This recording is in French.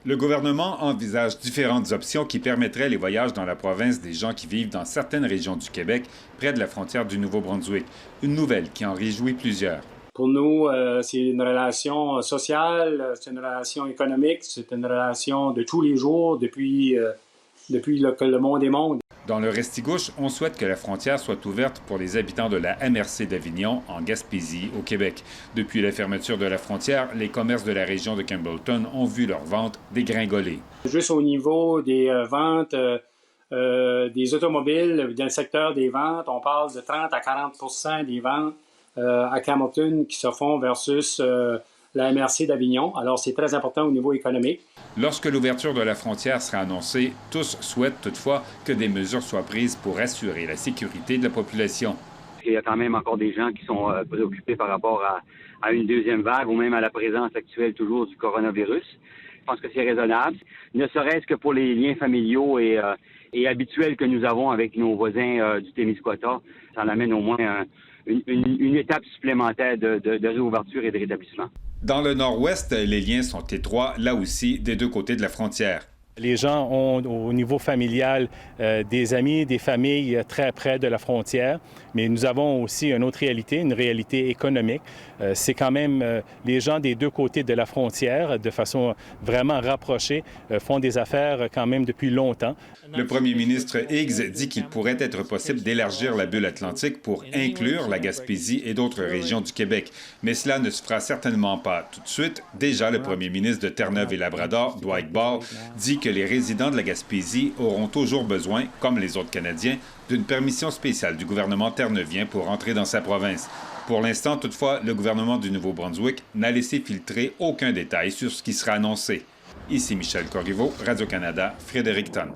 Le gouvernement envisage différentes options qui permettraient les voyages dans la province des gens qui vivent dans certaines régions du Québec, près de la frontière du Nouveau-Brunswick. Une nouvelle qui en réjouit plusieurs. Pour nous, c'est une relation sociale, c'est une relation économique, c'est une relation de tous les jours depuis que le monde est monde. Dans le Restigouche, on souhaite que la frontière soit ouverte pour les habitants de la MRC d'Avignon, en Gaspésie, au Québec. Depuis la fermeture de la frontière, les commerces de la région de Campbellton ont vu leurs ventes dégringoler. Juste au niveau des ventes des automobiles, dans le secteur des ventes, on parle de 30 à 40 des ventes à Campbellton qui se font versus la MRC d'Avignon. Alors, c'est très important au niveau économique. Lorsque l'ouverture de la frontière sera annoncée, tous souhaitent toutefois que des mesures soient prises pour assurer la sécurité de la population. Il y a quand même encore des gens qui sont préoccupés par rapport à une deuxième vague ou même à la présence actuelle toujours du coronavirus. Je pense que c'est raisonnable, ne serait-ce que pour les liens familiaux et habituels que nous avons avec nos voisins du Témiscouata. Ça en amène au moins une étape supplémentaire de réouverture et de rétablissement. Dans le nord-ouest, les liens sont étroits, là aussi, des deux côtés de la frontière. Les gens ont, au niveau familial, des amis, des familles très près de la frontière, mais nous avons aussi une autre réalité, une réalité économique. C'est quand même les gens des deux côtés de la frontière, de façon vraiment rapprochée, font des affaires quand même depuis longtemps. Le premier ministre Higgs dit qu'il pourrait être possible d'élargir la bulle atlantique pour inclure la Gaspésie et d'autres régions du Québec. Mais cela ne se fera certainement pas tout de suite. Déjà, le premier ministre de Terre-Neuve et Labrador, Dwight Ball, dit que les résidents de la Gaspésie auront toujours besoin, comme les autres Canadiens, d'une permission spéciale du gouvernement terneuvien pour entrer dans sa province. Pour l'instant, toutefois, le gouvernement du Nouveau-Brunswick n'a laissé filtrer aucun détail sur ce qui sera annoncé. Ici Michel Corriveau, Radio-Canada, Fredericton.